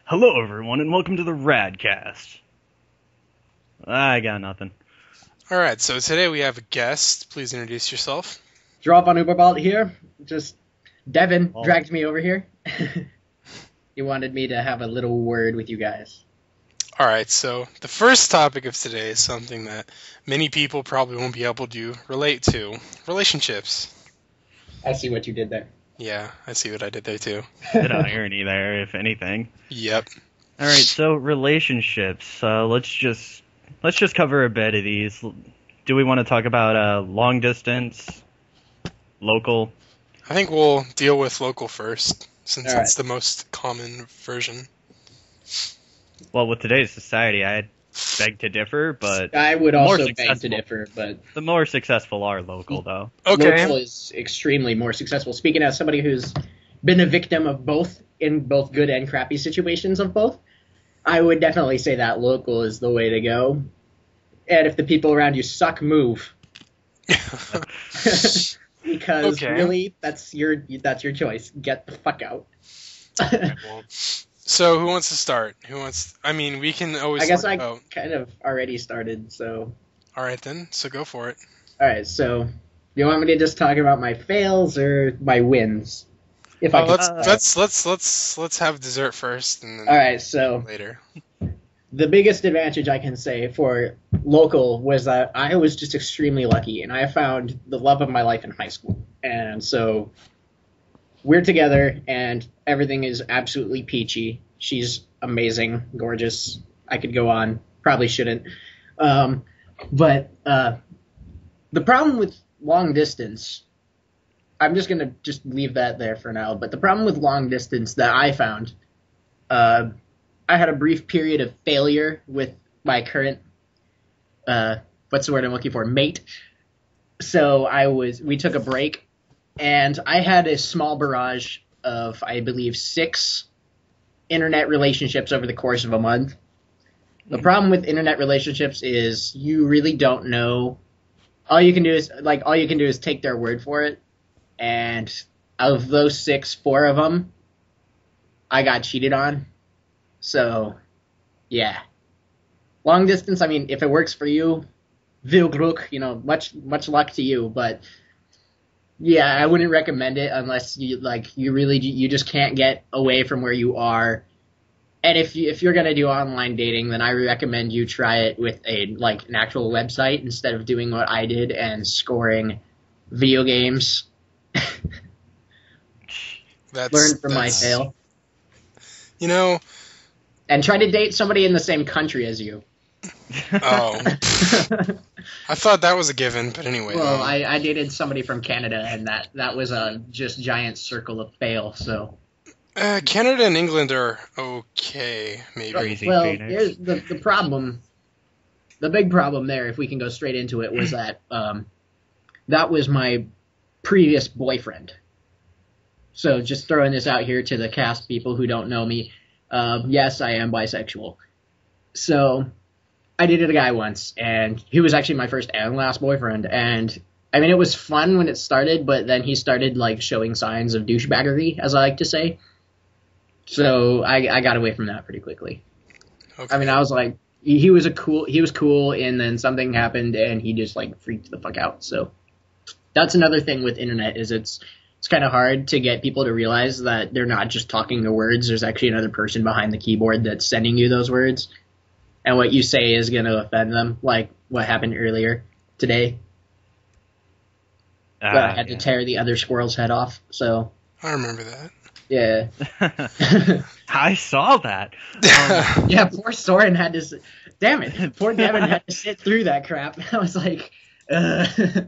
Hello, everyone, and welcome to the TheRADcast. I got nothing. Alright, so today we have a guest. Please introduce yourself. Jyrral Von Ueberwald here. Devin dragged me over here. He wanted me to have a little word with you guys. Alright, so the first topic of today is something that many people probably won't be able to relate to. Relationships. I see what you did there. Yeah, I see what I did there too. Bit of irony there, if anything. Yep. Alright, so relationships. Let's just cover a bit of these. Do we want to talk about long distance, local? I think we'll deal with local first, since All right. it's the most common version. Well, with today's society, I beg to differ, but I would more also beg to successful. differ, but The more successful are local, though. Okay. local is extremely more successful. Speaking as somebody who's been a victim of both, in both good and crappy situations of both, I would definitely say that local is the way to go. And if the people around you suck, move. Because Okay. really, that's your choice. Get the fuck out. So who wants to start? We can always I guess talk I about... kind of already started, so... Alright then, so go for it. Alright, so... You want me to just talk about my fails or my wins? If I can Let's have dessert first and then Alright, so... later. The biggest advantage I can say for local was that I was just extremely lucky, and I found the love of my life in high school. And so... We're together, and everything is absolutely peachy. She's amazing, gorgeous. I could go on. Probably shouldn't. But the problem with long distance, I'm just going to leave that there for now. But the problem with long distance that I found, I had a brief period of failure with my current, what's the word I'm looking for, mate. So we took a break. And I had a small barrage of, I believe, 6 internet relationships over the course of a month. The problem with internet relationships is you really don't know. All you can do is take their word for it. And of those 6, 4 of them, I got cheated on. So, yeah. Long distance, I mean, if it works for you, veel geluk, much luck to you, but... Yeah, I wouldn't recommend it unless you just can't get away from where you are. And if you're gonna do online dating, then I recommend you try it with an actual website instead of doing what I did and scoring video games. Learn from my fail. And try to date somebody in the same country as you. Oh. I thought that was a given, but anyway. Well, I dated somebody from Canada, and that was a just giant circle of fail, so... Canada and England are okay, maybe. Crazy well, Phoenix. here's the problem. The big problem there, if we can go straight into it, was that that was my previous boyfriend. So just throwing this out here to the cast people who don't know me, yes, I am bisexual. So... I dated a guy once, and he was actually my first and last boyfriend, and I mean, it was fun when it started, but then he started, showing signs of douchebaggery, as I like to say. So I got away from that pretty quickly. Okay. I mean, I was like, he was cool, and then something happened, and he just, freaked the fuck out. So that's another thing with internet, is it's kind of hard to get people to realize that they're not just talking the words. There's actually another person behind the keyboard that's sending you those words. And what you say is going to offend them, like what happened earlier today. I had to tear the other squirrel's head off, so... I remember that. Yeah. I saw that. Yeah, poor Soren had to... Damn it, poor Devin had to sit through that crap. I was like...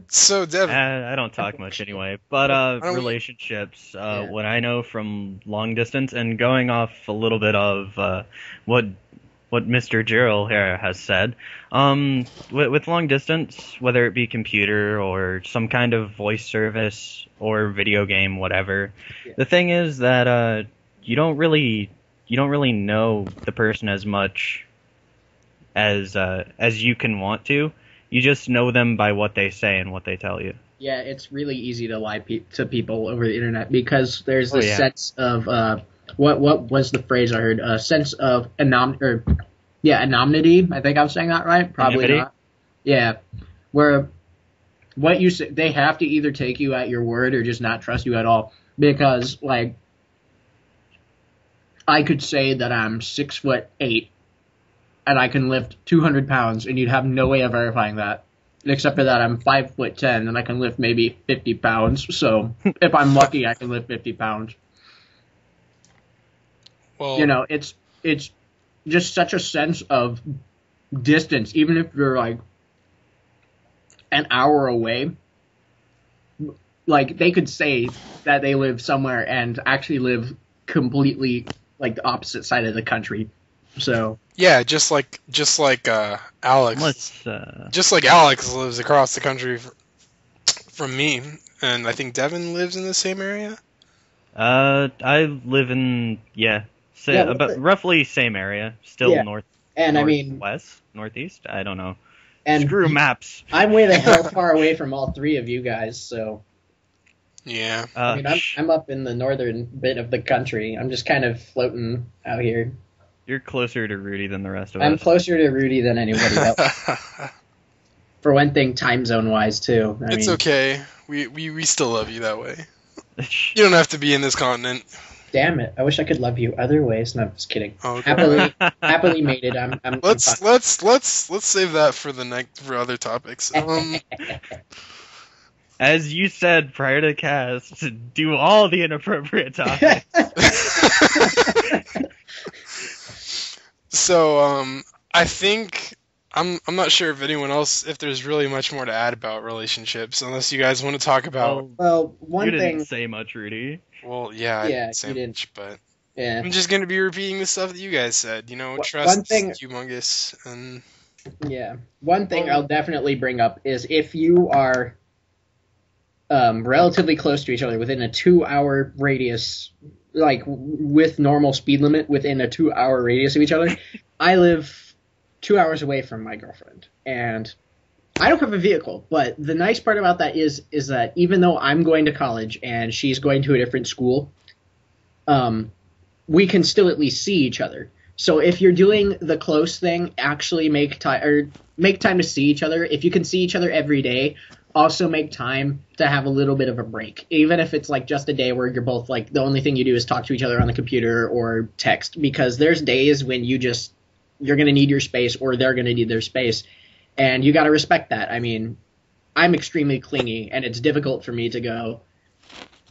So, Devin... I don't talk much anyway, but relationships, what I know from long distance, and going off a little bit of what Mr. Jyrral here has said, with long distance, whether it be computer or some kind of voice service or video game, whatever, the thing is that you don't really know the person as much as you can want to. You just know them by what they say and what they tell you. Yeah, it's really easy to lie to people over the internet because there's this sense of what was the phrase I heard? A sense of anonymity. I think I'm saying that right. Probably Anonymity? not. Yeah, where what you say, they have to either take you at your word or just not trust you at all. Because like, I could say that I'm 6'8" and I can lift 200 pounds, and you'd have no way of verifying that. Except for that, I'm 5'10" and I can lift maybe 50 pounds. So if I'm lucky, I can lift 50 pounds. Well, You know, it's just such a sense of distance, even if you're like an hour away. Like, they could say that they live somewhere and actually live completely like the opposite side of the country. So yeah, just like Alex. Just like Alex lives across the country from me, and I think Devin lives in the same area. I live in about roughly same area, still north. And northwest, northeast. I don't know. And screw maps. I'm way the hell far away from all three of you guys, so. Yeah. I mean, I'm up in the northern bit of the country. I'm just kind of floating out here. You're closer to Rudy than the rest of us. I'm closer to Rudy than anybody else. For one thing, time zone wise too. It's okay. We still love you that way. You don't have to be in this continent. Damn it! I wish I could love you other ways. No, I'm just kidding. Oh, okay. Happily mated. Let's save that for other topics. As you said prior to the cast, do all the inappropriate topics. So, I think I'm not sure if there's really much more to add about relationships, unless you guys want to talk about. Well, one you thing. Didn't say much, Rudy. Well, yeah, I didn't say much, but yeah. I'm just gonna be repeating the stuff that you guys said. You know, trust is humongous, and yeah, one thing I'll definitely bring up is if you are relatively close to each other within a 2-hour radius, like with normal speed limit within a 2-hour radius of each other. I live 2 hours away from my girlfriend, and I don't have a vehicle, but the nice part about that is that even though I'm going to college and she's going to a different school, we can still at least see each other. So if you're doing the close thing, actually make time to see each other. If you can see each other every day, also make time to have a little bit of a break, even if it's like just a day where you're both like the only thing you do is talk to each other on the computer or text, because there's days when you're going to need your space or they're going to need their space, and you got to respect that. I mean, I'm extremely clingy, and it's difficult for me to go,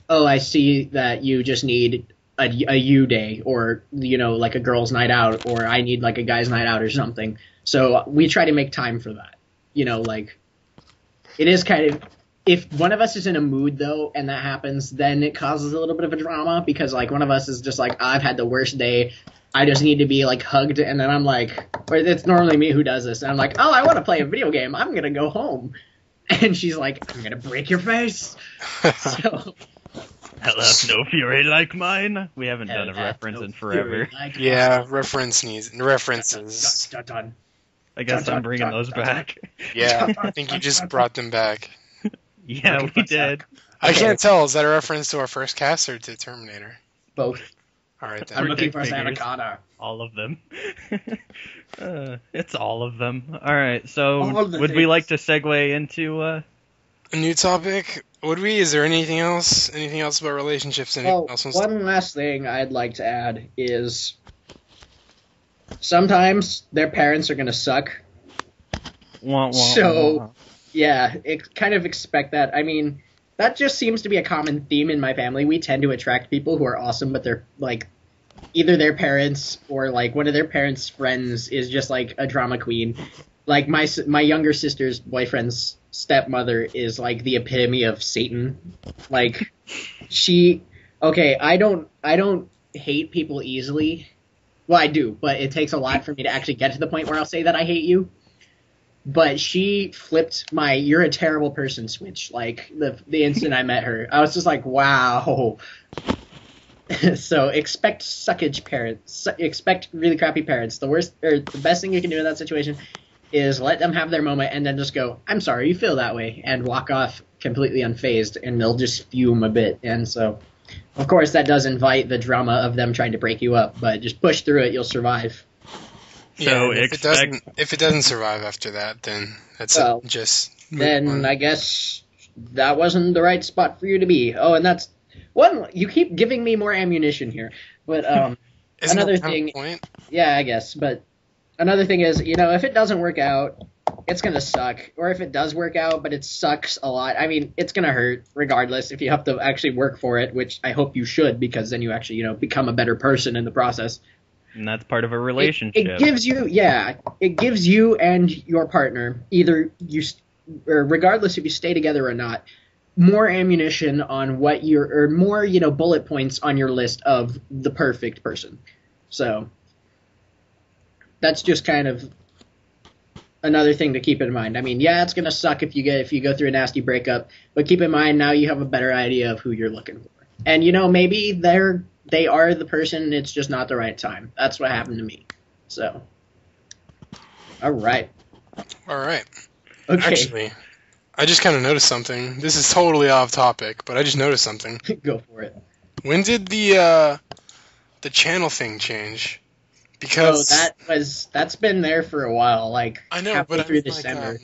oh, I see that you just need a you day, or, you know, like a girl's night out, or I need like a guy's night out or something. So we try to make time for that, you know, like. It is kind of, if one of us is in a mood, though, and that happens, then it causes a little bit of a drama, because, like, one of us is just like, I've had the worst day, I just need to be, like, hugged, and then I'm like, or it's normally me who does this, and I'm like, oh, I want to play a video game, I'm going to go home. And she's like, I'm going to break your face. So. Hell hath no fury like mine. We haven't done a reference in forever. References. Dun. I guess I'm bringing those back. Yeah, I think you just brought them back. Yeah, we did. I can't tell. Is that a reference to our first cast or to Terminator? Both. All right, then. I'm looking for avocado. All of them. It's all of them. All right, so would we like to segue into a new topic? Would we? Is there anything else? Anything else about relationships? One last thing I'd like to add is sometimes their parents are going to suck. So, yeah, kind of expect that. I mean, that just seems to be a common theme in my family. We tend to attract people who are awesome, but they're, like, either their parents or, like, one of their parents' friends is just, like, a drama queen. Like, my younger sister's boyfriend's stepmother is, like, the epitome of Satan. Like, I don't hate people easily. Well, I do, but it takes a lot for me to actually get to the point where I'll say that I hate you. But she flipped my "you're a terrible person" switch, like, the instant I met her. I was just like, wow. So expect suckage parents. Expect really crappy parents. The best thing you can do in that situation is let them have their moment and then just go, I'm sorry you feel that way, and walk off completely unfazed, and they'll just fume a bit. And so Of course, that does invite the drama of them trying to break you up, but just push through it, you'll survive. So if it doesn't survive after that, then that's just then I guess that wasn't the right spot for you to be. Oh, and that's one. You keep giving me more ammunition here, but another thing. Point? Yeah, I guess, but another thing is, if it doesn't work out, it's going to suck. Or if it does work out, but it sucks a lot, I mean, it's going to hurt regardless if you have to actually work for it, which I hope you should, because then you actually, become a better person in the process. And that's part of a relationship. It gives you and your partner, either or regardless if you stay together or not, more ammunition on or more, bullet points on your list of the perfect person. So that's just kind of another thing to keep in mind. I mean, yeah, it's gonna suck if you go through a nasty breakup, but keep in mind now you have a better idea of who you're looking for. And maybe they are the person, it's just not the right time. That's what happened to me. So, all right. Okay. Actually, I just kind of noticed something. This is totally off topic, but I just noticed something. Go for it. When did the channel thing change? Because that's been there for a while, like I know, halfway through December.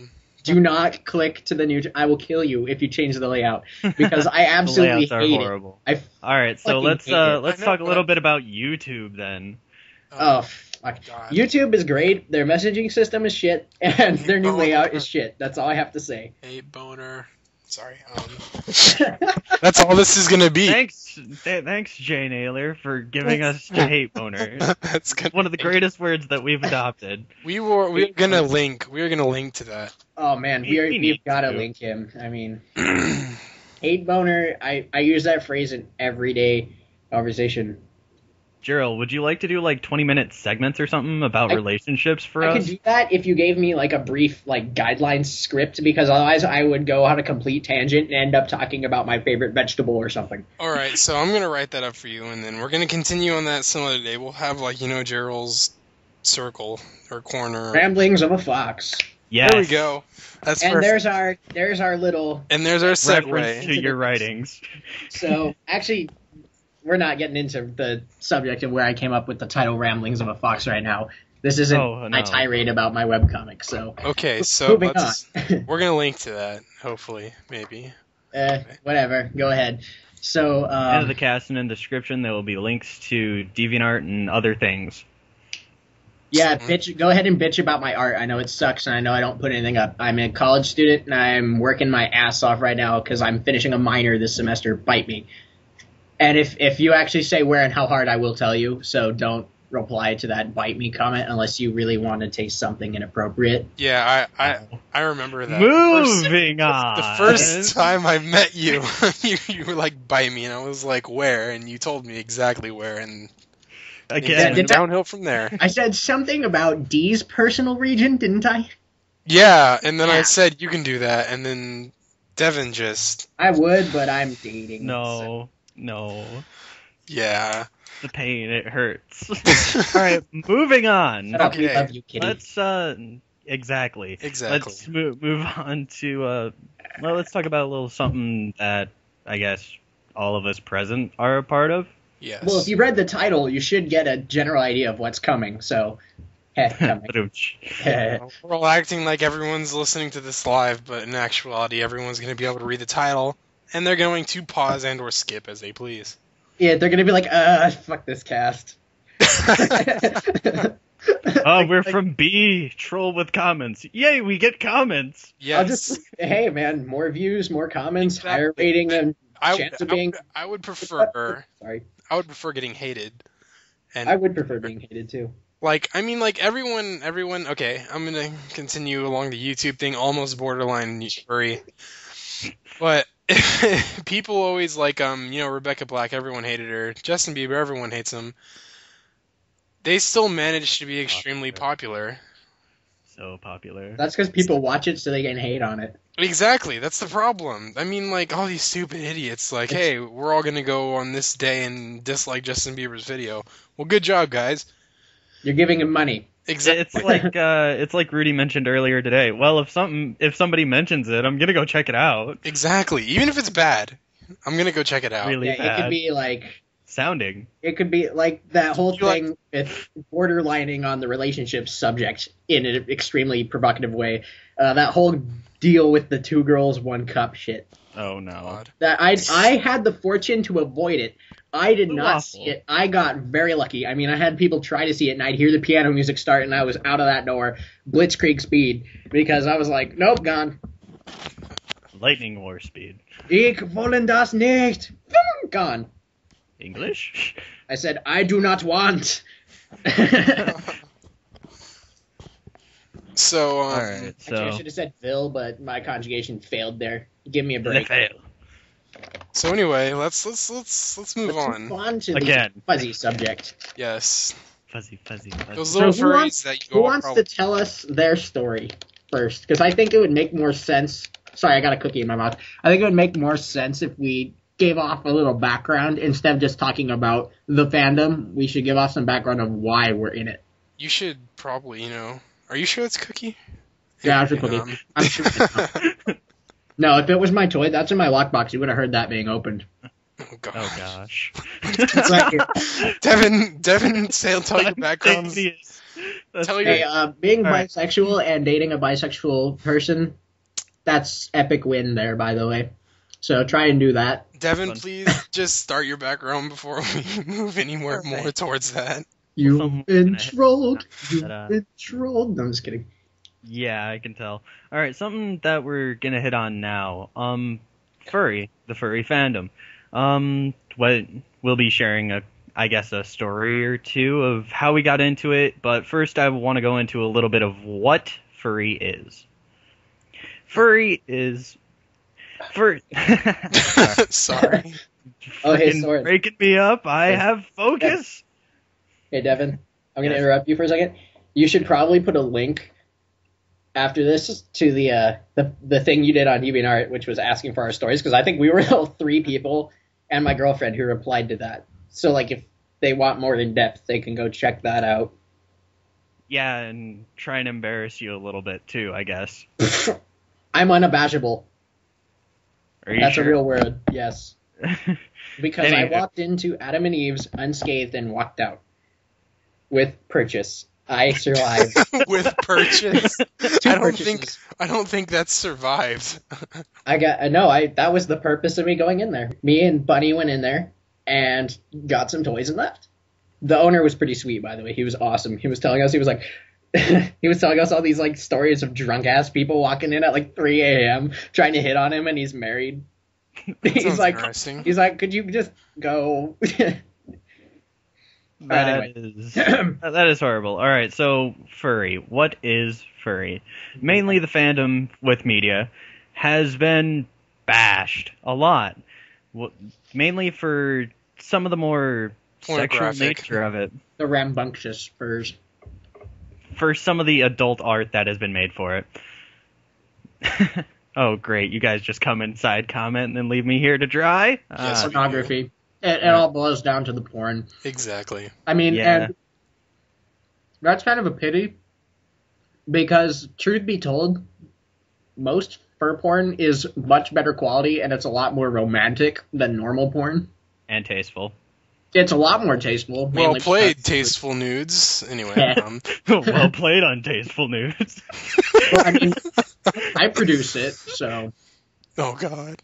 Do not click to the new. I will kill you if you change the layout, because I absolutely hate horrible. It. All right, so let's talk a little bit about YouTube then. Oh, fuck. God. YouTube is great. Their messaging system is shit, and their new layout is shit. That's all I have to say. Hate boner. Sorry. That's all this is gonna be. Thanks, Jay Naylor, for giving us hate boner. That's one of the greatest words that we've adopted. We were gonna link to that. Oh man, we've got to link him. I mean, hate boner. I use that phrase in everyday conversation. Jyrral, would you like to do like 20-minute segments or something about relationships for us? I could do that if you gave me like a brief like guideline script, because otherwise I would go on a complete tangent and end up talking about my favorite vegetable or something. All right, so I'm going to write that up for you, and then we're going to continue on that some other day. We'll have like, Jyrral's circle or corner. Ramblings of a Fox. Yes. There we go. That's and perfect. there's our little there's our segue reference to your writings. So actually, we're not getting into the subject of where I came up with the title Ramblings of a Fox right now. This isn't my tirade about my webcomic, so... Okay, so we're going to link to that, hopefully, maybe. Whatever, go ahead. So, end of the cast and in the description, there will be links to DeviantArt and other things. Yeah, go ahead and bitch about my art. I know it sucks, and I know I don't put anything up. I'm a college student, and I'm working my ass off right now because I'm finishing a minor this semester. Bite me. And if you actually say where and how hard, I will tell you. So don't reply to that bite me comment unless you really want to taste something inappropriate. Yeah, I remember that. Moving on. The first time I met you, you were like, bite me, and I was like, where? And you told me exactly where, and again, downhill from there. I said something about D's personal region, didn't I? Yeah, and then I said you can do that, and then Devin just... I would, but I'm dating. No. Yeah. The pain, it hurts. All right, moving on. Shut up, we love you, kitty. Let's exactly. Let's move on to let's talk about a little something that I guess all of us present are a part of. Yes. Well, if you read the title, you should get a general idea of what's coming. So, coming. We're all acting like everyone's listening to this live, but in actuality, everyone's going to be able to read the title. And they're going to pause and or skip as they please. Yeah, they're going to be like, fuck this cast. Oh, we're from B. Troll with comments. Yay, we get comments. Yes. Hey, man, more views, more comments, higher rating, and chance of being... I would prefer... Sorry. I would prefer getting hated. And I would prefer being hated, too. Like, I mean, like, everyone... Okay, I'm going to continue along the YouTube thing, almost borderline furry. But... people always like, Rebecca Black, everyone hated her. Justin Bieber, everyone hates him. They still managed to be extremely popular. So popular. That's because people watch it so they can hate on it. Exactly, that's the problem. I mean, like, all these stupid idiots, like, hey, we're all gonna go on this day and dislike Justin Bieber's video. Well, good job, guys. You're giving him money. Exactly. It's like Rudy mentioned earlier today. Well, if somebody mentions it, I'm gonna go check it out. Exactly. Even if it's bad. I'm gonna go check it out. Really Yeah, bad it could be like sounding. it could be like that whole You like- thing with borderlining on the relationship subject in an extremely provocative way. That whole deal with the 2 girls, 1 cup shit. Oh no. God. That I had the fortune to avoid it. I did not Awful. see it. I got very lucky. I mean, I had people try to see it, and I'd hear the piano music start, and I was out of that door, blitzkrieg speed, because I was like, nope, gone. Lightning war speed. Ich wollen das nicht. Gone. English? I said, I do not want. So, Alright, Actually, I so. should have said Phil, but my conjugation failed there. Give me a break. fail. so anyway, let's move Let's move on. on to Again. the fuzzy subject. Yes, Fuzzy. those little who furries wants, that you who all wants probably. to tell us their story first? Because I think it would make more sense. Sorry, I got a cookie in my mouth. I think it would make more sense if we gave off a little background instead of just talking about the fandom. We should give off some background of why we're in it. You should probably, Are you sure it's Cookie? Yeah, it's a cookie. I'm sure it's not. No, if it was my toy, that's in my lockbox. You would have heard that being opened. Oh gosh. Oh gosh. It's right here. Devin, say tell your backgrounds. That's Tell Hey, your being All right. bisexual and dating a bisexual person, that's epic win there, by the way. So try and do that. Devin, Fun. please just start your background before we move anywhere more towards that. You've Someone's been gonna hit trolled. You've that, been trolled. No, I'm just kidding. Yeah, I can tell. Alright, something that we're gonna hit on now. Furry, the furry fandom. What we'll be sharing a story or two of how we got into it, but first I want to go into a little bit of what furry is. Furry is Sorry. Oh, hey, Freaking sorry. breaking me up. I have focus. Hey, Devin, I'm going to Yes. interrupt you for a second. You should probably put a link after this to the thing you did on DeviantArt, which was asking for our stories, because I think we were all 3 people and my girlfriend who replied to that. So, like, if they want more in depth, they can go check that out. Yeah, and try and embarrass you a little bit too, I guess. I'm unabashable. Are you That's sure? a real word, yes. Because I Anywho. walked into Adam and Eve's unscathed and walked out with purchase. I survived. With purchase. Two purchases. I don't think that's survived. That was the purpose of me going in there. Me and Bunny went in there and got some toys and left. The owner was pretty sweet, by the way. He was awesome. He was telling us all these like stories of drunk ass people walking in at like 3 a.m. trying to hit on him, and he's married. Sounds interesting. He's like, could you just go? That is horrible. All right, so furry. What is furry? Mainly the fandom with media has been bashed a lot. Mainly for some of the more sexual Pornographic. nature of it. The rambunctious furs. For some of the adult art that has been made for it. Oh, great. You guys just come inside, comment, and then leave me here to dry? Yes. Pornography. It all boils down to the porn. Exactly. I mean, Yeah. and that's kind of a pity, because truth be told, most fur porn is much better quality, and it's a lot more romantic than normal porn. And tasteful. It's a lot more tasteful. Well mainly played, because- tasteful nudes. Anyway, Yeah. Well played on tasteful news. Well, I mean, I produce it, so Oh god.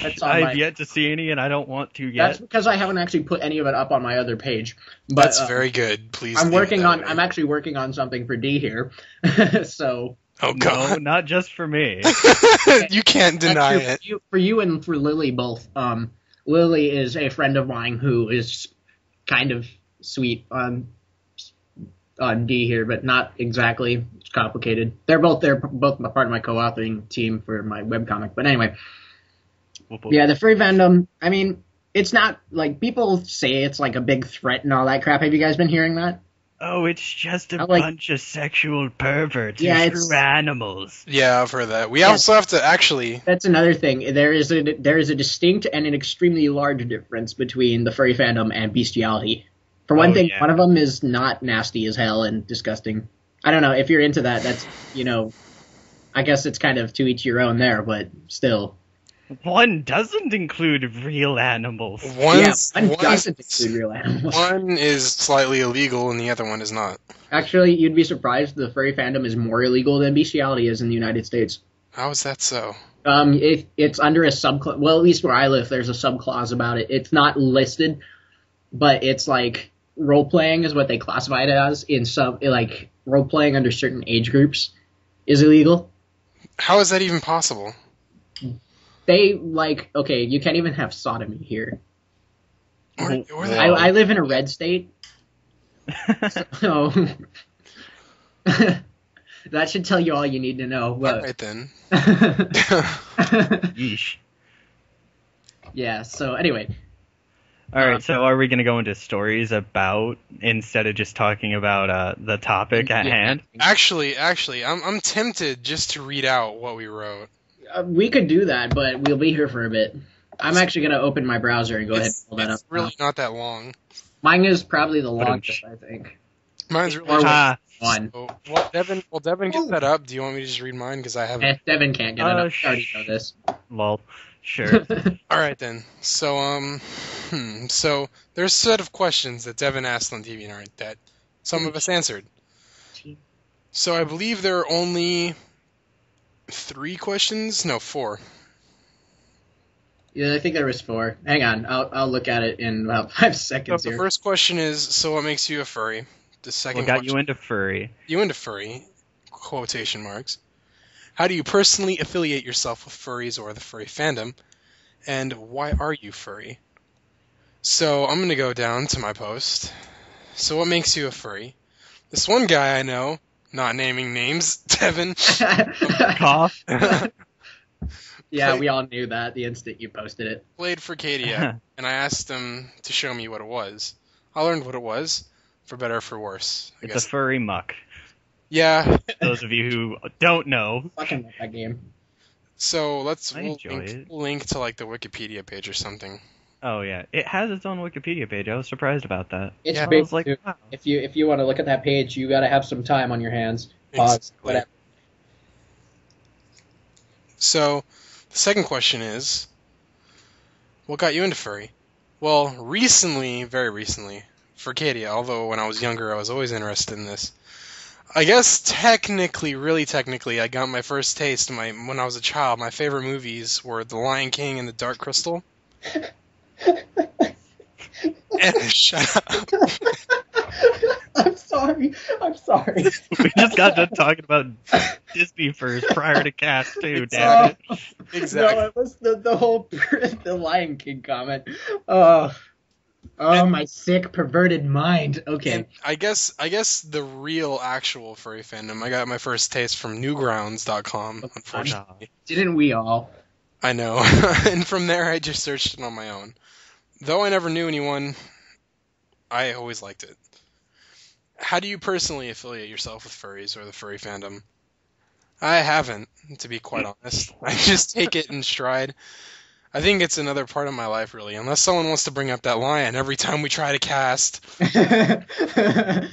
that's on my... I've yet to see any, and I don't want to That's yet. because I haven't actually put any of it up on my other page. But That's very good. Please. I'm leave it working that on. way. I'm actually working on something for D here. So Oh No, god. not just for me. You can't deny actually, it. for you and for Lily both. Lily is a friend of mine who is kind of sweet on D here, but not exactly. It's complicated. They're both part of my co-authoring team for my webcomic. But anyway, yeah, the furry fandom. I mean, it's not like people say it's like a big threat and all that crap. Have you guys been hearing that? Oh, it's just a I like- bunch of sexual perverts Yeah, who it's- screw animals. Yeah, I've heard that. We also have to actually. That's another thing. There is a distinct and an extremely large difference between the furry fandom and bestiality. For one Oh, thing, yeah. one of them is not nasty as hell and disgusting. I don't know if you're into that. That's I guess it's kind of to each your own there, but still. One doesn't include real animals. One doesn't include real animals. One is slightly illegal and the other one is not. Actually, you'd be surprised the furry fandom is more illegal than bestiality is in the United States. How is that so? It's under a subclause. Well, at least where I live, there's a subclause about it. It's not listed, but it's like role-playing is what they classify it as. In some, like, role-playing under certain age groups is illegal. How is that even possible? They, like, okay, you can't even have sodomy here. I live in a red state. So, that should tell you all you need to know. But... All right, then. Yeesh. Yeah, so anyway. Alright, so are we going to go into stories about, instead of just talking about the topic at hand? Actually, I'm tempted just to read out what we wrote. We could do that, but we'll be here for a bit. I'm actually going to open my browser and go ahead and pull that up. It's really not that long. Mine is probably the longest, I think. Mine's really one. So, Devin get that up. Do you want me to just read mine? Because I haven't. Devin can't get it up. I already know this. Lol. Sure. All right, then. So, so there's a set of questions that Devin asked on DeviantArt that some of us answered. So I believe there are only 3 questions. No, 4. Yeah, I think there was 4. Hang on, I'll look at it in about 5 seconds So here. the first question is, so what makes you a furry? The second What got question, you into furry? You into furry, quotation marks. How do you personally affiliate yourself with furries or the furry fandom? And why are you furry? So I'm going to go down to my post. So what makes you a furry? This one guy I know, not naming names, Devin. Cough. Yeah, we all knew that the instant you posted it. Played for Cadia, and I asked him to show me what it was. I learned what it was, for better or for worse. I It's guess. a furry muck. Yeah. Those of you who don't know. Fucking love that game. So Enjoy it. link to like the Wikipedia page or something. Oh yeah, it has its own Wikipedia page. I was surprised about that. It's Yeah, big I was like, too. wow. If you want to look at that page, you got to have some time on your hands. Pause. Exactly. Whatever. So the second question is, what got you into furry? Well, recently, very recently, for Cadia, although when I was younger I was always interested in this. I guess technically, really technically, I got my first taste when I was a child. My favorite movies were The Lion King and The Dark Crystal. Shut up. I'm sorry. We just got done talking about Disney first prior to cast too, damn it. Exactly. No, it was the whole the Lion King comment. My sick, perverted mind. Okay. And I guess the real actual furry fandom, I got my first taste from newgrounds.com, unfortunately. Didn't we all? I know. And from there I just searched it on my own. Though I never knew anyone, I always liked it. How do you personally affiliate yourself with furries or the furry fandom? I haven't, to be quite honest. I just take it in stride. I think it's another part of my life, really, unless someone wants to bring up that lion every time we try to cast. I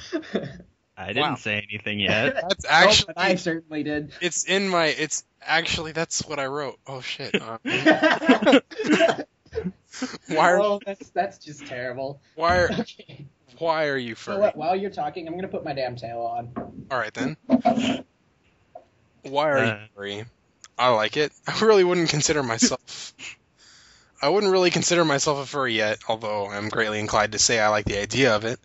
didn't say anything yet. That's actually... I certainly did. It's actually, that's what I wrote. Oh, shit. That's just terrible. Why Okay. Why are you furry? So while you're talking, I'm going to put my damn tail on. Alright, then. Why are you furry? I like it. I really wouldn't consider myself... I wouldn't really consider myself a furry yet, although I'm greatly inclined to say I like the idea of it.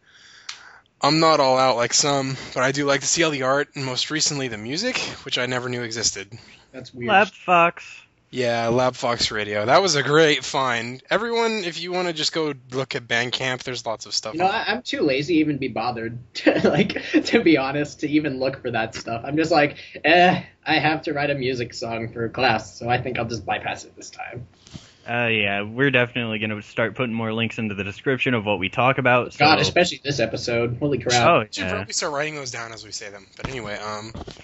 I'm not all out like some, but I do like to see all the art, and most recently the music, which I never knew existed. That's weird. Lab Fox. Yeah, Lab Fox Radio. That was a great find. Everyone, if you want to just go look at Bandcamp, there's lots of stuff. You know, I'm too lazy to even be bothered, to be honest, to even look for that stuff. I'm just like, I have to write a music song for class, so I think I'll just bypass it this time. Yeah, we're definitely going to start putting more links into the description of what we talk about. God, so... especially this episode. Holy crap. Oh, We should yeah. probably start writing those down as we say them. But anyway,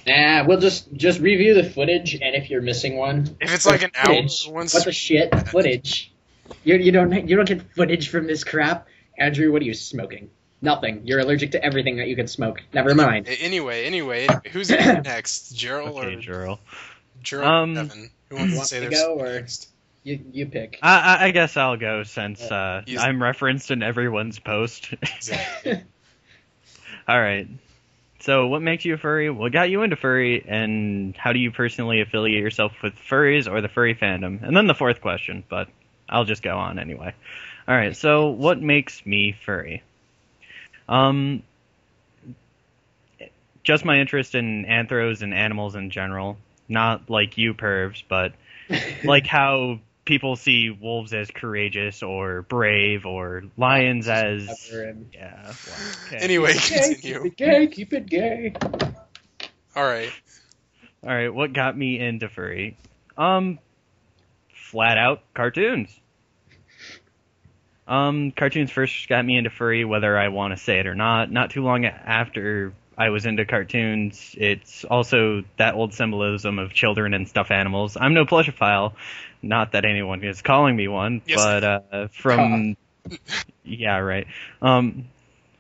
Nah, we'll just review the footage, and if you're missing one... if it's like an hour, footage. once... What the shit? Footage. You don't get footage from this crap? Andrew, what are you smoking? Nothing. You're allergic to everything that you can smoke. Never mind. Anyway, who's next? Jyrral Okay, or Jyrral. Jyrral or Devin? Who wants to Want say to their go, or- next? You pick. I guess I'll go since I'm referenced in everyone's post. Exactly. All right. So, what makes you a furry? What got you into furry? And how do you personally affiliate yourself with furries or the furry fandom? And then the fourth question, but I'll just go on anyway. All right. So, what makes me furry? Just my interest in anthros and animals in general. Not like you pervs, but like how people see wolves as courageous or brave or lions as... Yeah. Well, okay. Anyway, continue. Keep it gay. All right. What got me into furry? Flat out cartoons. Cartoons first got me into furry, whether I want to say it or not. Not too long after I was into cartoons, it's also that old symbolism of children and stuffed animals. I'm no plushophile, not that anyone is calling me one, yes. But from yeah, right.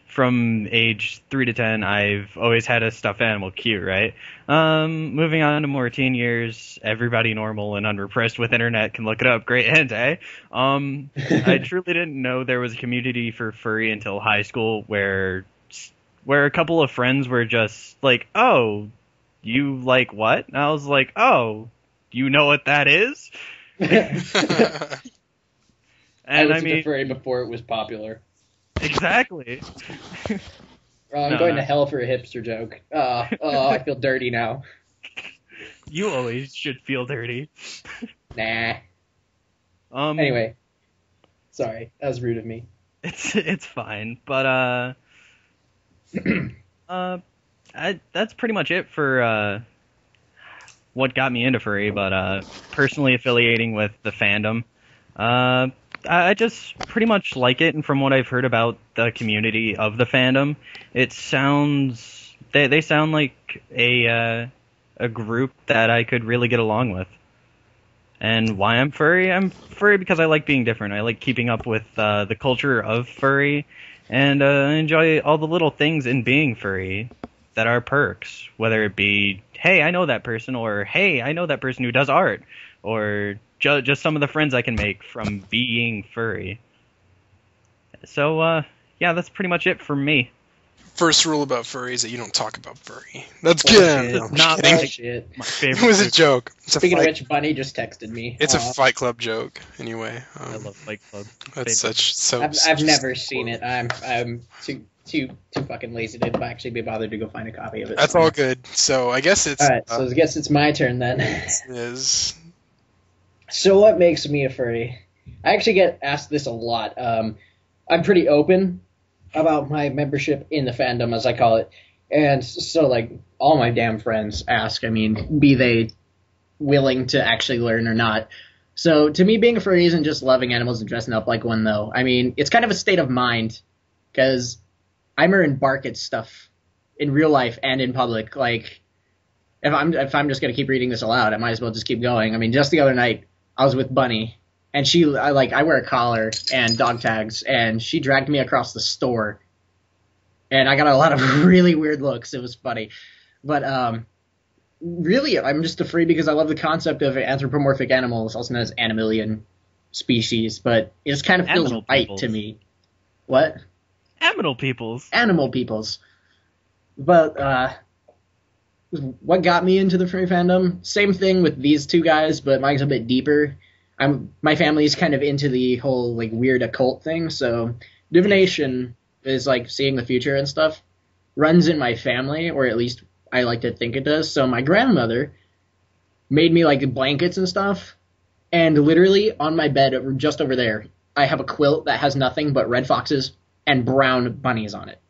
From age 3 to 10, I've always had a stuffed animal cute, right? Moving on to more teen years, everybody normal and unrepressed with internet can look it up. Great hint, eh? I truly didn't know there was a community for furry until high school where a couple of friends were just like, oh, you like what? And I was like, oh, you know what that is? And I mean, furry before it was popular. Exactly. I'm going to hell for a hipster joke. I feel dirty now. You always should feel dirty. Nah. Anyway. Sorry, that was rude of me. It's fine, but that's pretty much it for what got me into furry, but personally affiliating with the fandom. I just pretty much like it, and from what I've heard about the community of the fandom, it sounds... They sound like a group that I could really get along with. And why I'm furry? I'm furry because I like being different. I like keeping up with the culture of furry, and enjoy all the little things in being furry that are perks. Whether it be, hey, I know that person, or hey, I know that person who does art, or just some of the friends I can make from being furry. So, yeah, that's pretty much it for me. First rule about furry is that you don't talk about furry. That's good. It's not shit. My favorite. It was a joke. Speaking of which, Bunny just texted me. It's a Fight Club joke, anyway. I love Fight Club. That's so. I've never seen it. I'm too fucking lazy to actually be bothered to go find a copy of it. That's all good. So I guess it's. All right, so I guess it's my turn then. It is. So what makes me a furry? I actually get asked this a lot. I'm pretty open about my membership in the fandom, as I call it. And so, like, all my damn friends ask, I mean, be they willing to actually learn or not. So to me, being a furry isn't just loving animals and dressing up like one, though. I mean, it's kind of a state of mind, because I'm and bark at stuff in real life and in public. Like, if I'm just going to keep reading this aloud, I might as well just keep going. I mean, just the other night, I was with Bunny, and I wear a collar and dog tags, and she dragged me across the store, and I got a lot of really weird looks. It was funny. But really, I'm just a furry because I love the concept of anthropomorphic animals, also known as animalian species, but it just kind of feels right to me. What? Animal peoples. Animal peoples. But what got me into the furry fandom? Same thing with these two guys, but mine's a bit deeper. My family's kind of into the whole like weird occult thing, so divination is like seeing the future and stuff. Runs in my family, or at least I like to think it does. So my grandmother made me like blankets and stuff, and literally on my bed just over there, I have a quilt that has nothing but red foxes and brown bunnies on it.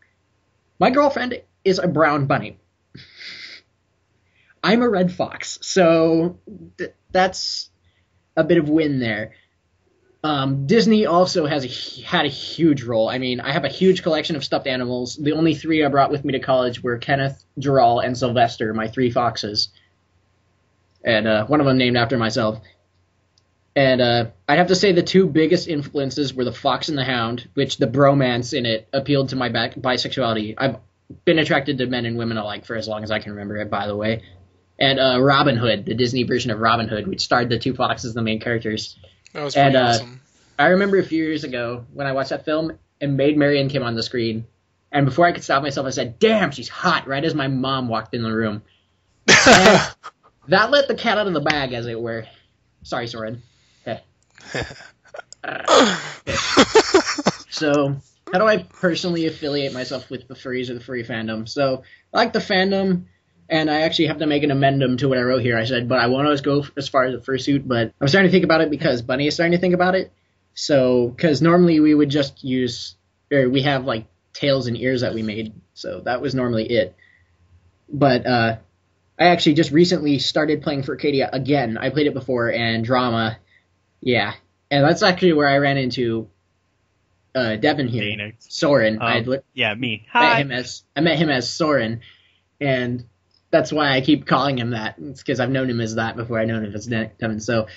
My girlfriend is a brown bunny. I'm a red fox, so that's a bit of win there. Disney also had a huge role. I mean, I have a huge collection of stuffed animals. The only 3 I brought with me to college were Kenneth, Jyrral, and Sylvester, my 3 foxes. And one of them named after myself. And I'd have to say the 2 biggest influences were the Fox and the Hound, which the bromance in it appealed to my bisexuality. I've been attracted to men and women alike for as long as I can remember it, by the way. And Robin Hood, the Disney version of Robin Hood, which starred the 2 foxes as the main characters. That was pretty awesome. I remember a few years ago when I watched that film and Maid Marian came on the screen, and before I could stop myself, I said, "Damn, she's hot!" right as my mom walked in the room. And that let the cat out of the bag, as it were. Sorry, Soren. Okay. So, how do I personally affiliate myself with the furries or the furry fandom? So, I like the fandom, and I actually have to make an amendum to what I wrote here. I said, but I won't always go as far as the fursuit, but I'm starting to think about it because Bunny is starting to think about it. So, because normally we would just we have like tails and ears that we made, so that was normally it. But I actually just recently started playing Furcadia again. I played it before, and Drama, yeah. And that's actually where I ran into Devin here, Phoenix. Soren. Yeah, me. Hi. I met him as Soren, and that's why I keep calling him that. It's because I've known him as that before I known him as Devin. So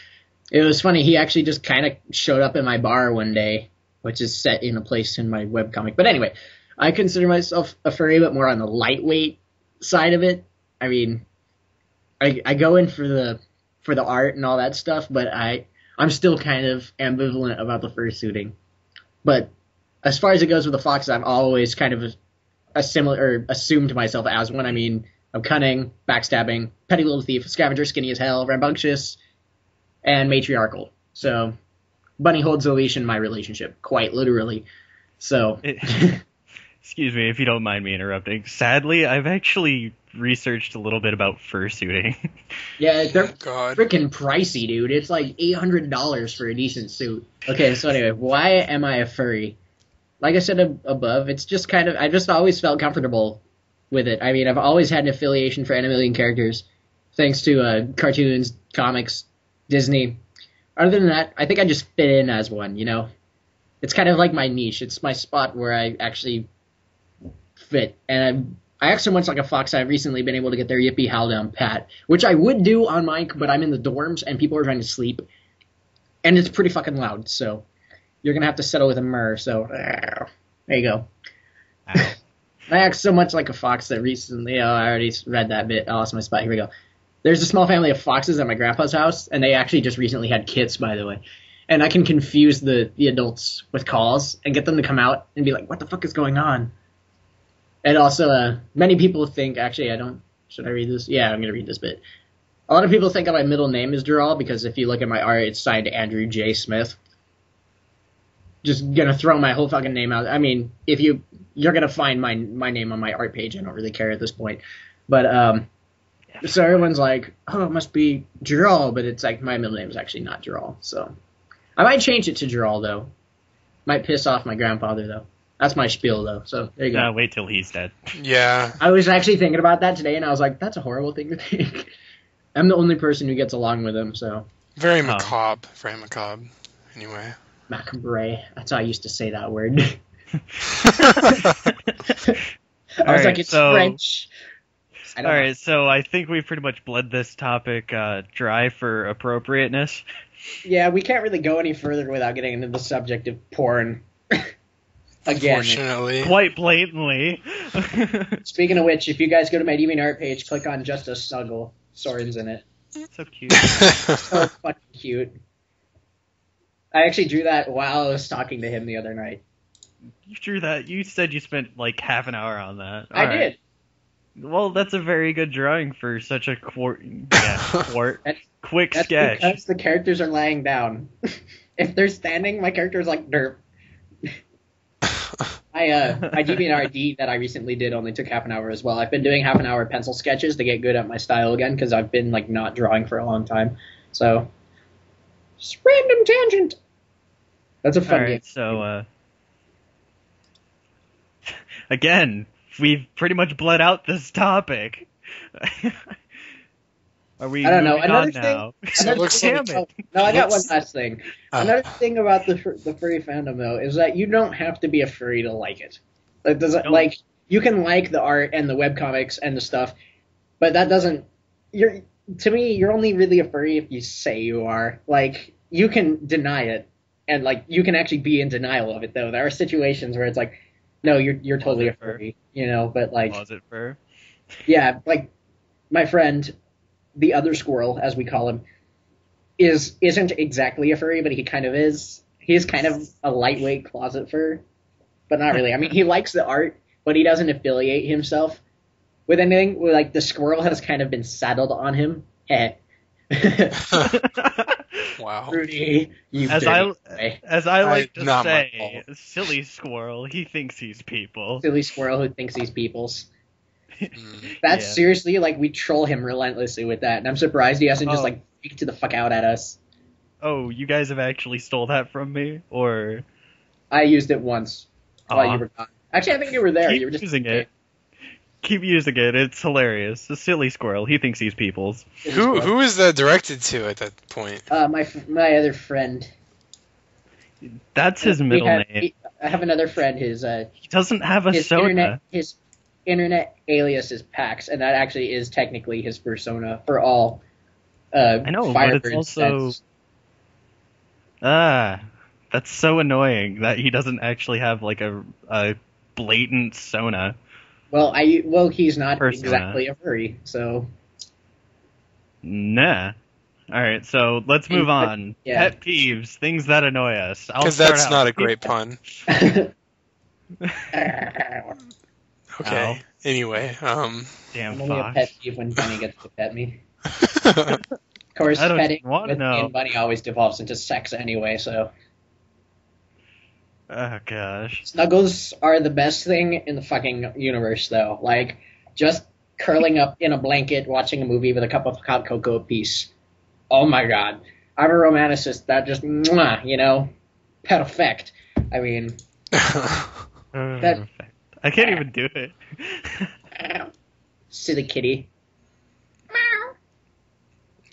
it was funny. He actually just kind of showed up in my bar one day, which is set in a place in my webcomic. But anyway, I consider myself a furry, but more on the lightweight side of it. I mean, I go in for the art and all that stuff, but I'm still kind of ambivalent about the fursuiting. But as far as it goes with the foxes, I've always kind of assumed myself as one. I mean, I'm cunning, backstabbing, petty little thief, scavenger, skinny as hell, rambunctious, and matriarchal. So Bunny holds the leash in my relationship, quite literally. So excuse me if you don't mind me interrupting. Sadly, I've actually researched a little bit about fursuiting. Yeah, they're freaking pricey, dude. It's like $800 for a decent suit. Okay, so anyway, why am I a furry? Like I said above, it's just kind of, I just always felt comfortable with it. I mean, I've always had an affiliation for animated characters, thanks to cartoons, comics, Disney. Other than that, I think I just fit in as one, you know? It's kind of like my niche. It's my spot where I actually fit. And I act so much like a fox, I've recently been able to get their yippee howl down pat, which I would do on mic, but I'm in the dorms and people are trying to sleep. And it's pretty fucking loud, so you're going to have to settle with a murr. So there you go. I act so much like a fox that recently, I already read that bit. I lost my spot. Here we go. There's a small family of foxes at my grandpa's house, and they actually just recently had kits, by the way. And I can confuse the adults with calls and get them to come out and be like, what the fuck is going on? And also, many people think, actually, should I read this? Yeah, I'm going to read this bit. A lot of people think that my middle name is Jyrral, because if you look at my art, it's signed Andrew J. Smith. Just going to throw my whole fucking name out. I mean, if you're going to find my name on my art page, I don't really care at this point. But, so everyone's like, oh, it must be Jyrral, but it's like, my middle name is actually not Jyrral, so. I might change it to Jyrral, though. Might piss off my grandfather, though. That's my spiel, though, so there you go. Wait till he's dead. Yeah. I was actually thinking about that today, and I was like, that's a horrible thing to think. I'm the only person who gets along with him, so. Very macabre. Very macabre. Anyway. Macabre. That's how I used to say that word. I was like, it's French. Alright, so I think we pretty much bled this topic dry for appropriateness. Yeah, we can't really go any further without getting into the subject of porn. Again. Unfortunately. Quite blatantly. Speaking of which, if you guys go to my DeviantArt page, click on Just a Snuggle. Soren's in it. So cute. So fucking cute. I actually drew that while I was talking to him the other night. You drew that? You said you spent like half an hour on that. I did. Well, that's a very good drawing for such a quick sketch. Because the characters are laying down. If they're standing, my character's like derp. My DeviantArt that I recently did only took half an hour as well. I've been doing half an hour pencil sketches to get good at my style again, because I've been like not drawing for a long time. So, just random tangent. That's a fun game. So, again, we've pretty much bled out this topic. Are we? I don't know. Another thing. No, I got one last thing. Another thing about the furry fandom, though, is that you don't have to be a furry to like it. Like you can like the art and the webcomics and the stuff, but that doesn't. To me, you're only really a furry if you say you are. Like you can deny it, and like you can actually be in denial of it. Though there are situations where it's like, no, you're totally a furry, you know. But like, closet fur. Yeah, like my friend, the other squirrel, as we call him, isn't exactly a furry, but he kind of is. He's kind of a lightweight closet fur, but not really. I mean, he likes the art, but he doesn't affiliate himself with anything. Like the squirrel has kind of been saddled on him. Wow. Rudy, you As I like to not my say, silly squirrel, he thinks he's people. silly squirrel who thinks he's people's. That's seriously, like, we troll him relentlessly with that, and I'm surprised he hasn't just, like, freaked the fuck out at us. Oh, you guys have actually stole that from me? Or... I used it once while you were gone. Actually, I think you were there. Keep You were just using it. Keep using it. It's hilarious. The silly squirrel. He thinks he's people's. Who is that directed to at that point? My other friend. That's his middle name. I have another friend. His He doesn't have a soda. His internet alias is Pax, and that actually is technically his persona for all. I know, but it's also that's so annoying that he doesn't actually have like a blatant Sona. Well, he's not persona. Exactly a furry, so. Nah. All right, so let's move on. Yeah. Pet peeves, things that annoy us. Because that's not a great pun. Okay. Ow. Anyway, Damn I'm only Fox. a pet peeve when Bunny gets to pet me. Of course, petting with me and Bunny always devolves into sex anyway, so. Oh gosh. Snuggles are the best thing in the fucking universe, though. Like, just curling up in a blanket, watching a movie with a cup of hot cocoa apiece. Oh my god. I'm a romanticist. That just, perfect. I mean, that... I can't even do it. Silly kitty.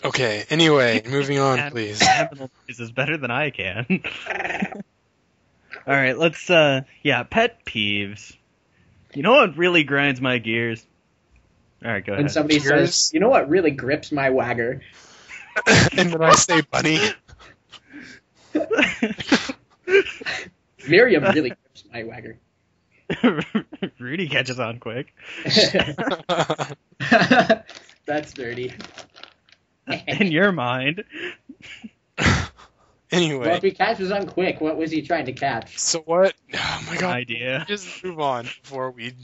Okay, anyway, moving on, please. This is better than I can. Alright, let's, pet peeves. You know what really grinds my gears? Alright, go ahead. When somebody says, you know what really grips my wagger? And then I say bunny. Miriam really grips my wagger. Rudy catches on quick. That's dirty. In your mind. Anyway. Well, if he catches on quick, what was he trying to catch? So what? Oh my god. Idea. Just move on before we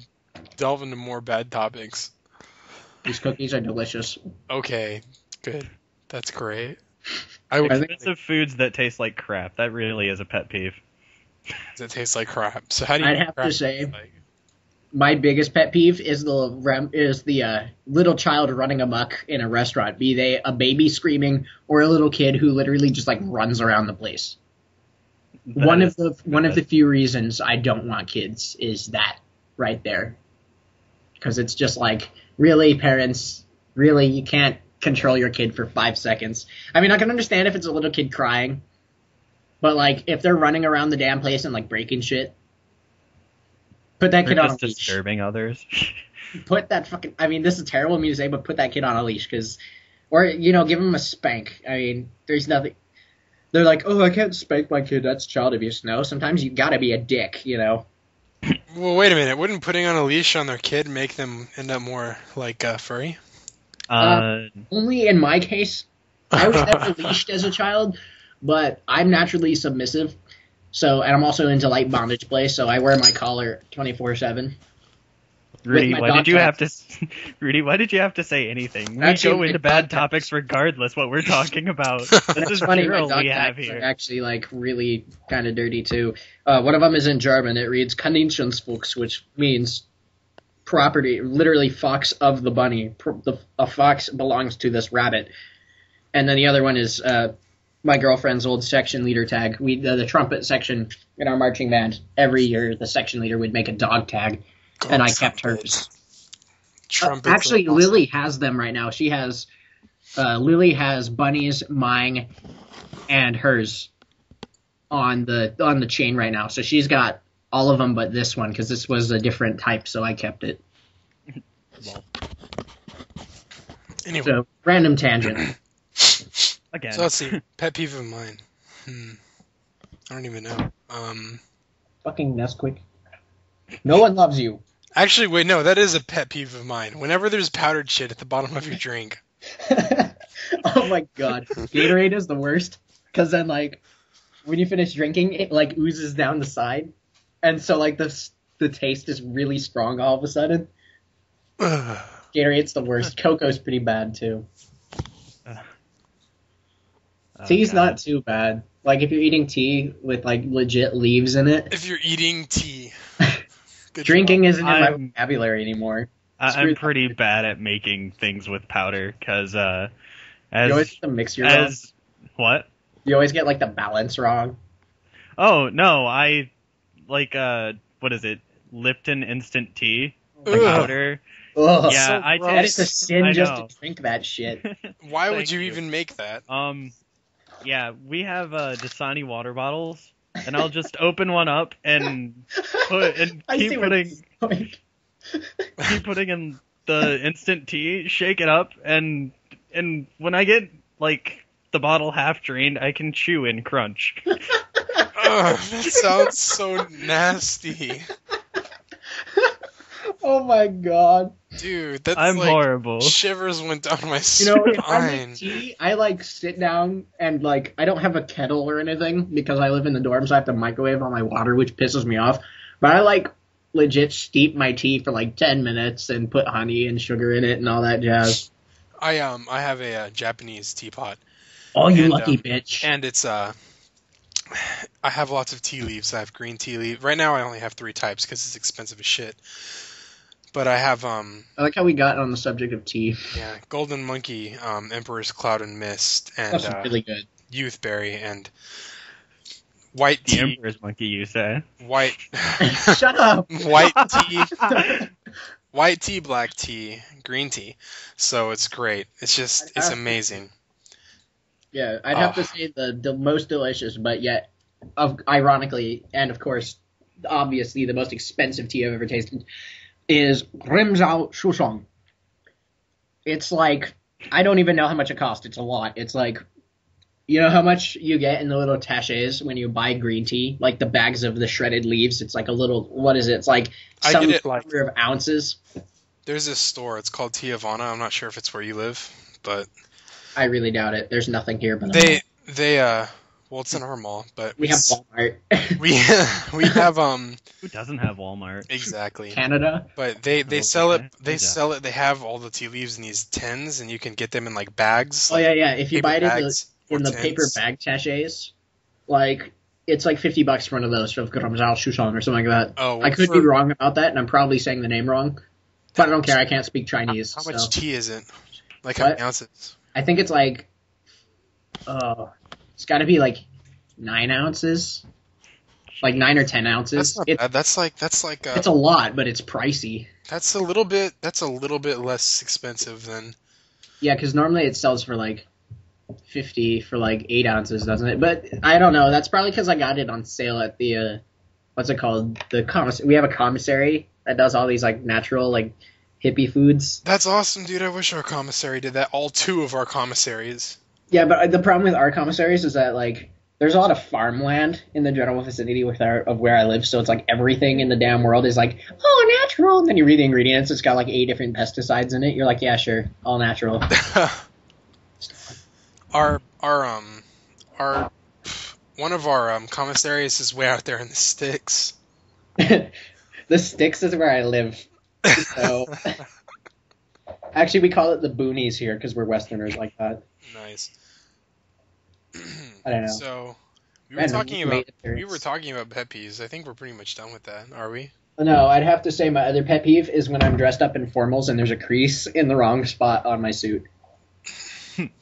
delve into more bad topics. These cookies are delicious. Okay, good. That's great. Expensive foods that taste like crap. That really is a pet peeve. That tastes like crap. So how do you? I'd have to say, my biggest pet peeve is the little child running amok in a restaurant, be they a baby screaming or a little kid who literally just like runs around the place. One of the few reasons I don't want kids is that right there, because it's just like, really, parents, really, you can't control your kid for 5 seconds. I mean, I can understand if it's a little kid crying. But, like, if they're running around the damn place and, like, breaking shit, put that kid on a leash. Disturbing others. Put that fucking... I mean, this is terrible of me to say, but put that kid on a leash, because... Or, give him a spank. I mean, there's nothing... They're like, oh, I can't spank my kid, that's child abuse. No, sometimes you gotta be a dick, Well, wait a minute. Wouldn't putting on a leash on their kid make them end up more, like, furry? Only in my case. I was never leashed as a child... But I'm naturally submissive, and I'm also into light bondage play, so I wear my collar 24/7. Rudy, why did you have to say anything? We go into bad topics regardless what we're talking about. This is funny. My we have here. Are actually like really kind of dirty too. One of them is in German. It reads Kaninchenfuchs, which means property, literally fox of the bunny. A fox belongs to this rabbit. And then the other one is my girlfriend's old section leader tag. The trumpet section in our marching band, every year the section leader would make a dog tag, and I kept hers. Actually, Lily has them right now. She has Lily has Bunny's, mine, and hers on the chain right now. So she's got all of them but this one, because this was a different type, so I kept it. Anyway. So, random tangent. Again. So let's see. Pet peeve of mine. I don't even know. Fucking Nesquik. No one loves you. Actually, wait, no, that is a pet peeve of mine. Whenever there's powdered shit at the bottom of your drink, Oh my god, Gatorade is the worst because then like when you finish drinking, it like oozes down the side, and so like the taste is really strong all of a sudden. Gatorade's the worst. Cocoa's pretty bad too. Tea's not too bad. Like if you're eating tea with like legit leaves in it. If you're eating tea. Drinking isn't in my vocabulary anymore. I'm pretty bad at making things with powder because you always get the mixture wrong. What? You always get like the balance wrong. Oh no, I like what is it? Lipton instant tea, the powder. Ugh, yeah, so that is a sin just to drink that shit. Why would you even make that? Yeah, we have Dasani water bottles, and I'll just open one up and keep putting in the instant tea, shake it up, and when I get like the bottle half drained, I can chew and crunch. Ugh, that sounds so nasty. Oh my god. Dude, that's I'm like horrible. Shivers went down my spine. You know, if I make tea, I like sit down and like I don't have a kettle or anything because I live in the dorm, so I have to microwave all my water, which pisses me off. But I like legit steep my tea for like 10 minutes and put honey and sugar in it and all that jazz. I have a Japanese teapot. Oh, you lucky bitch. And it's I have lots of tea leaves. I have green tea leaf. Right now I only have 3 types because it's expensive as shit. But I have I like how we got on the subject of tea. Yeah, Golden Monkey, Emperor's Cloud and Mist, and that's really good. Youthberry and white tea. The Emperor's Monkey, you say? White. Shut up. White tea. White tea, black tea, green tea. So it's great. It's amazing. Yeah, I'd have to say the most delicious, but yet, ironically, and of course, obviously, the most expensive tea I've ever tasted is Jyrral Von. It's like, I don't even know how much it costs. It's a lot. It's like, you know how much you get in the little sachets when you buy green tea? Like the bags of the shredded leaves. It's like a little, what is it? It's like some number of ounces. There's this store. It's called Tea Havana. I'm not sure if it's where you live, but I really doubt it. There's nothing here. But well, it's in our mall, but we have Walmart. we have Who doesn't have Walmart? Exactly. Canada. But they sell it. They sell it. They have all the tea leaves in these tins, and you can get them in like bags. Oh yeah. If you buy it in the paper bag sachets, like it's like $50 for one of those of Jyrral Von or something like that. Oh, well, I could be wrong about that, and I'm probably saying the name wrong. But I don't care. I can't speak Chinese. How much tea is it? Like what? How many ounces? I think it's like, it's got to be like 9 ounces, like 9 or 10 ounces. That's not bad. That's like. It's a lot, but it's pricey. That's a little bit. That's a little bit less expensive than. Yeah, because normally it sells for like $50 for like 8 ounces, doesn't it? But I don't know. That's probably because I got it on sale at the what's it called? We have a commissary that does all these like natural like hippie foods. That's awesome, dude. I wish our commissary did that. All 2 of our commissaries. Yeah, but the problem with our commissaries is that like there's a lot of farmland in the general vicinity of where I live, so it's like everything in the damn world is like, oh, natural. And then you read the ingredients, it's got like 8 different pesticides in it. You're like, yeah, sure, all natural. Our one of our commissaries is way out there in the sticks. The sticks is where I live. So actually, we call it the boonies here because we're Westerners like that. Nice. I don't know. So we were talking about pet peeves. I think we're pretty much done with that, are we? No, I'd have to say my other pet peeve is when I'm dressed up in formals and there's a crease in the wrong spot on my suit.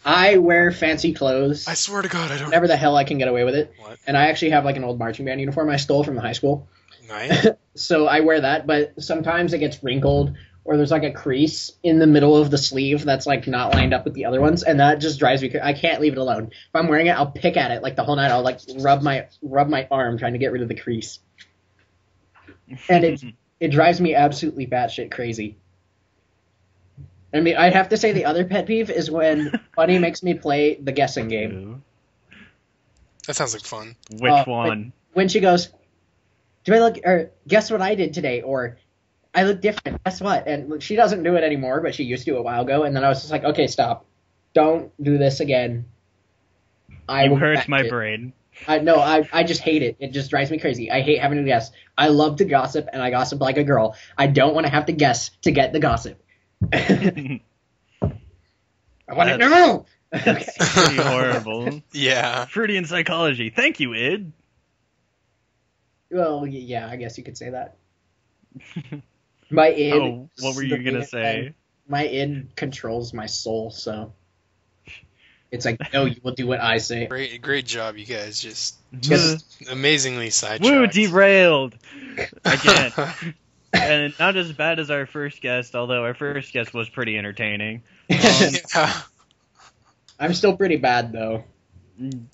I wear fancy clothes. I swear to God, I don't. Whenever the hell I can get away with it. What? And I actually have like an old marching band uniform I stole from the high school. Nice. So I wear that, but sometimes it gets wrinkled or there's like a crease in the middle of the sleeve that's like not lined up with the other ones, and that just drives me. I can't leave it alone. If I'm wearing it, I'll pick at it like the whole night. I'll like rub my arm trying to get rid of the crease, and it drives me absolutely batshit crazy. I mean, I'd have to say the other pet peeve is when Bunny makes me play the guessing game. That sounds like fun. Which one? When she goes, "Do I look?" or "Guess what I did today?" or "I look different. Guess what?" And she doesn't do it anymore, but she used to a while ago. And then I was just like, "Okay, stop. don't do this again. You hurt my brain. I just hate it. It just drives me crazy. I hate having to guess. I love to gossip, and I gossip like a girl. I don't want to have to guess to get the gossip. I want to know. That's pretty horrible. Yeah. Freudian psychology. Thank you, Id. Well, yeah, I guess you could say that. My id. Oh, what were you gonna say? My id controls my soul, so it's like, no, you will do what I say. Great job, you guys. Just amazingly sidetracked. Woo, derailed again. And not as bad as our first guest, although our first guest was pretty entertaining. Yeah. I'm still pretty bad, though.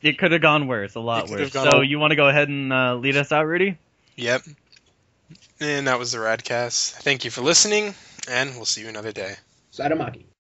It could have gone worse, a lot worse. So you want to go ahead and lead us out, Rudy? Yep. And that was the TheRADcast. Thank you for listening, and we'll see you another day. Satamaki.